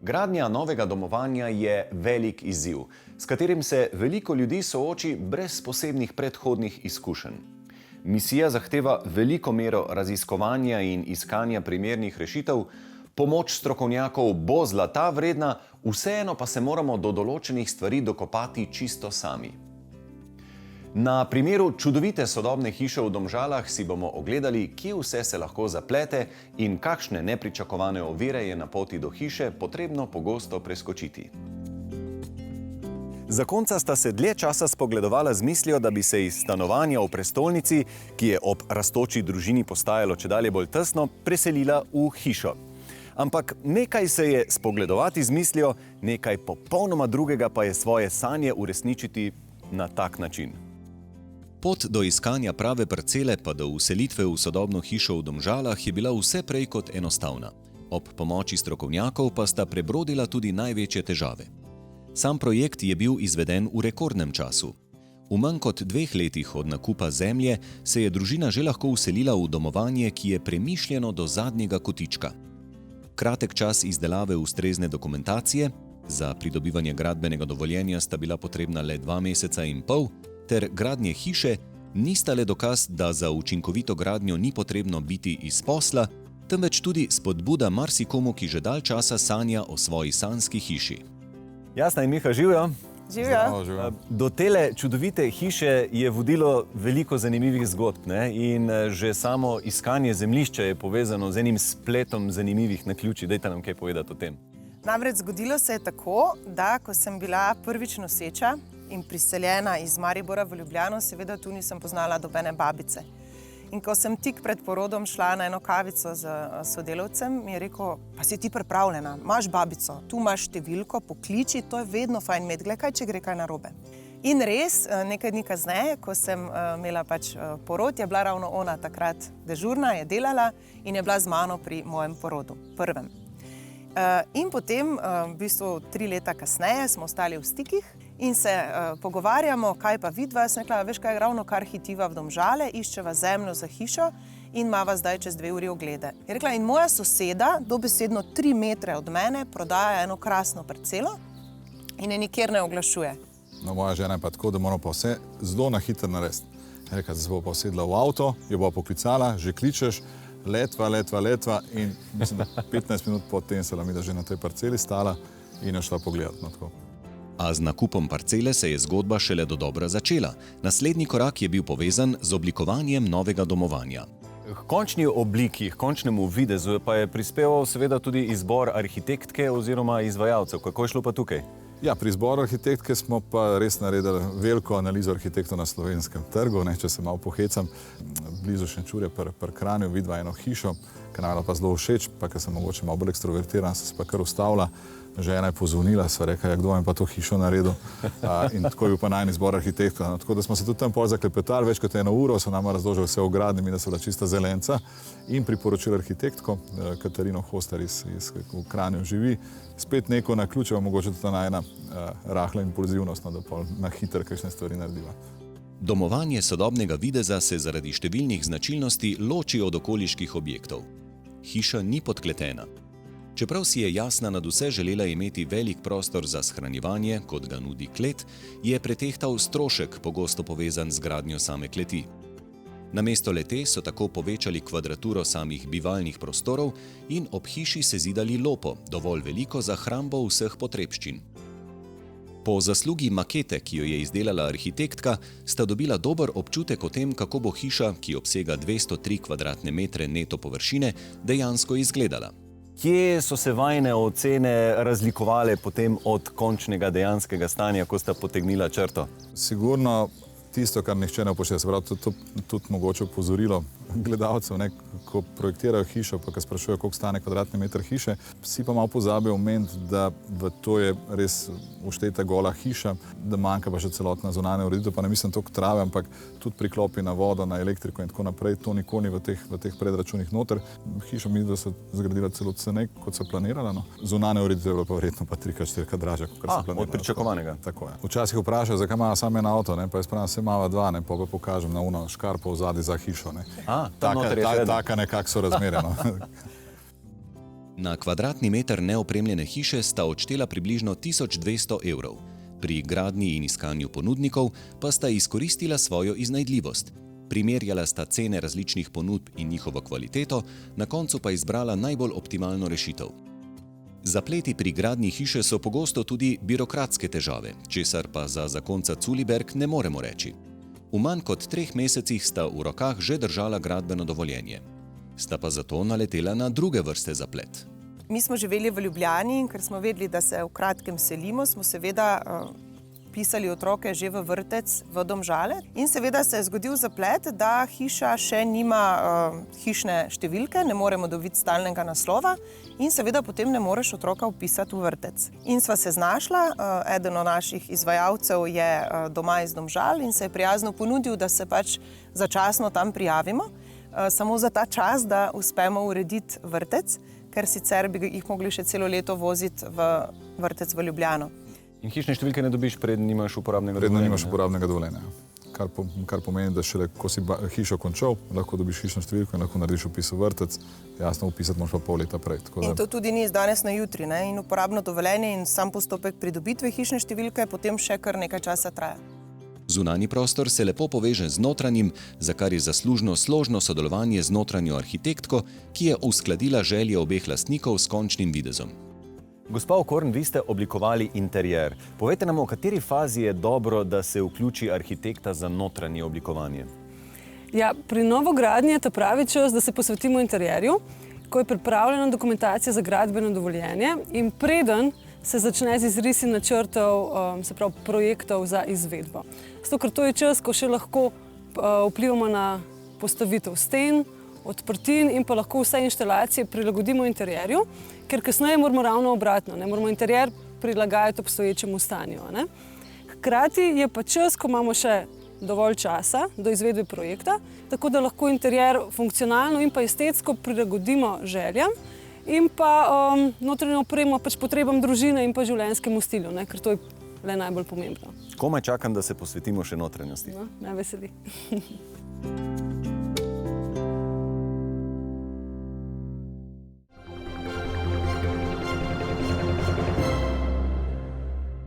Gradnja novega domovanja je velik izziv, s katerim se veliko ljudi sooči brez posebnih predhodnih izkušenj. Misija zahteva veliko mero raziskovanja in iskanja primernih rešitev, pomoč strokovnjakov bo zlata vredna, vseeno pa se moramo do določenih stvari dokopati čisto sami. Na primeru čudovite sodobne hiše v Domžalah si bomo ogledali, kje vse se lahko zaplete in kakšne nepričakovane ovire je na poti do hiše potrebno pogosto preskočiti. Zakonca sta se dlje časa spogledovala z mislijo, da bi se iz stanovanja v prestolnici, ki je ob rastoči družini postajalo čedalje bolj tesno, preselila v hišo. Ampak nekaj se je spogledovati z mislijo, nekaj popolnoma drugega pa je svoje sanje uresničiti na tak način. Pot do iskanja prave parcele pa do vselitve v sodobno hišo v Domžalah je bila vse prej kot enostavna. Ob pomoči strokovnjakov pa sta prebrodila tudi največje težave. Sam projekt je bil izveden v rekordnem času. V manj kot 2 letih od nakupa zemlje se je družina že lahko vselila v domovanje, ki je premišljeno do zadnjega kotička. Kratek čas izdelave ustrezne dokumentacije, za pridobivanje gradbenega dovoljenja sta bila potrebna le 2 meseca in pol, ter gradnje hiše nista le dokaz, da za učinkovito gradnjo ni potrebno biti iz posla, temveč tudi spodbuda marsikomu, ki že dalj časa sanja o svoji sanjski hiši. Jasna in Miha, živijo? Živijo. Do tele čudovite hiše je vodilo veliko zanimivih zgodb, ne? In že samo iskanje zemljišča je povezano z enim spletom zanimivih naključij. Dajte nam kaj povedati o tem. Namreč zgodilo se je tako, da ko sem bila prvič noseča in priseljena iz Maribora v Ljubljano, seveda tu nisem poznala nobene babice. In ko sem tik pred porodom šla na eno kavico z sodelavcem, mi je rekel, pa si ti pripravljena, imaš babico, tu imaš številko, pokliči, to je vedno fajn imeti, glej, kaj če gre kaj narobe. In res, nekaj dni kasneje, ko sem imela porod, je bila ravno ona takrat dežurna, je delala in je bila z mano pri mojem porodu, prvem. In potem, v bistvu 3 leta kasneje, smo ostali v stikih in se pogovarjamo, kaj pa vidva. Sem rekla, veš kaj, ravno kar hitiva v Domžale, iščeva zemljo za hišo in imava zdaj čez 2 uri oglede. Je rekla, in moja soseda, dobesedno 3 metre od mene, prodaja eno krasno parcelo in je nikjer ne oglašuje. No, moja žena je pa tako, da moramo pa vse zelo na hitro narediti. Je rekla, da se bo pa usedla v avto, jo bo poklicala, že kličeš, letva in mislim, da 15 minut potem se Lamida že na tej parceli stala in je šla pogledati. No, a z nakupom parcele se je zgodba šele dodobra začela. Naslednji korak je bil povezan z oblikovanjem novega domovanja. K končni obliki, k končnemu videzu pa je prispeval seveda tudi izbor arhitektke oziroma izvajalcev. Kako je šlo pa tukaj? Ja, pri izboru arhitektke smo pa res naredili veliko analizo arhitektov na slovenskem trgu. Če se malo pohecam, blizu Šenčurja pri Kranju vidva eno hišo, ki nam je pa zelo všeč, pa ker sem mogoče malo bolj ekstrovertiran, sem se pa kar ustavila. Žena je pozvonila, sva rekla, kdo vam je pa to hišo naredil. In tako je bil pa najin izbor arhitektov. Tako da smo se tudi tam pol zaklepetali, več kot 1 uro, so nama razložili vse o gradnji, mi da so bila čista zelenca. In priporočili arhitektko, Katarino Hostar iz Kranju živi. Spet neko naključje, mogoče tudi najina rahla impulzivnost, da pol na hitro kakšne stvari narediva. Domovanje sodobnega videza se zaradi številnih značilnosti loči od okoliških objektov. Hiša ni podkletena. Čeprav si je Jasna nadvse želela imeti velik prostor za shranjevanje, kot ga nudi klet, je pretehtal strošek, pogosto povezan z gradnjo same kleti. Namesto le-te so tako povečali kvadraturo samih bivalnih prostorov in ob hiši sezidali lopo, dovolj veliko za hrambo vseh potrebščin. Po zaslugi makete, ki jo je izdelala arhitektka, sta dobila dober občutek o tem, kako bo hiša, ki obsega 203 kvadratne metre neto površine, dejansko izgledala. Kje so se vajine ocene razlikovale potem od končnega dejanskega stanja, ko sta potegnila črto? Sigurno tisto, kar nihče ne upošteva, se pravi, tudi mogoče opozorilo gledalcev, ko projektirajo hišo, pa ko sprašujejo, koliko stane kvadratni meter hiše, vsi pa malo pozabijo omeniti, da v to je res všteta gola hiša, da manjka pa še celotna zunanja ureditev, pa ne mislim toliko trave, ampak tudi priklopi na vodo, na elektriko in tako naprej, to nikoli v teh predračunih noter. Hišo mi da so zgradila celo cenej, kot so planirala, no. Zunanja ureditev je bila pa verjetno pa 3-4 dražja, kot so planirala. Od pričakovanega. Tako je. Včasih vprašajo, zakaj ima samo en avto, pa jaz pravim, imava 2, pa pokažem na uno škarpo v zadnji za hišo. Taka nekako so razmere. Na kvadratni meter neopremljene hiše sta odštela približno 1200 evrov. Pri gradnji in iskanju ponudnikov pa sta izkoristila svojo iznajdljivost. Primerjala sta cene različnih ponudb in njihovo kvaliteto, na koncu pa izbrala najbolj optimalno rešitev. Zapleti pri gradnji hiše so pogosto tudi birokratske težave, česar pa za zakonca Culiberg ne moremo reči. V manj kot 3 mesecih sta v rokah že držala gradbeno dovoljenje. Sta pa zato naletela na druge vrste zaplet. Mi smo živeli v Ljubljani in ker smo vedeli, da se v kratkem selimo, smo seveda pisali otroke že v vrtec v Domžale. In seveda se je zgodil zaplet, da hiša še nima hišne številke, ne moremo dobiti stalnega naslova in seveda potem ne moreš otroka vpisati v vrtec. In sva se znašla, eden od naših izvajalcev je doma iz Domžal in se je prijazno ponudil, da se pač začasno tam prijavimo, samo za ta čas, da uspemo urediti vrtec, ker sicer bi jih mogli še celo leto voziti v vrtec v Ljubljano. In hišne številke ne dobiš, predtem nimaš uporabnega dovoljenja? Predtem nimaš uporabnega dovoljenja. Kar pomeni, da šele ko si hišo končal, lahko dobiš hišno številko in lahko narediš vpis v vrtec. Jasno, vpisati moraš pa pol leta prej. In to tudi ni z danes na jutri, ne? In uporabno dovoljenje in sam postopek pridobitve hišne številke potem še kar nekaj časa traja. Zunanji prostor se lepo poveže z notranjim, za kar je zaslužno složno sodelovanje z notranjo arhitektko, ki je uskladila želje obeh lastnikov s končnim videzom. Gospa Okorn, vi ste oblikovali interjer. Povejte nam, v kateri fazi je dobro, da se vključi arhitekta za notranje oblikovanje? Ja, pri novogradnji je ta pravi čas, da se posvetimo interjerju, ko je pripravljena dokumentacija za gradbeno dovoljenje in preden se začne z izrisi načrtov, se pravi projektov za izvedbo. Zato, ker to je čas, ko še lahko vplivamo na postavitev sten, odprtin in pa lahko vse inštalacije prilagodimo interjerju, ker kasneje moramo ravno obratno, ne moramo interjer prilagajati obstoječemu stanju. Ne? Hkrati je pa čas, ko imamo še dovolj časa do izvedbe projekta, tako da lahko interjer funkcionalno in pa estetsko prilagodimo željam in pa notranjo opremo pač potrebam družine in pa življenjskemu stilu, ne? Ker to je le najbolj pomembno. Komaj čakam, da se posvetimo še notranjosti. No, me veseli.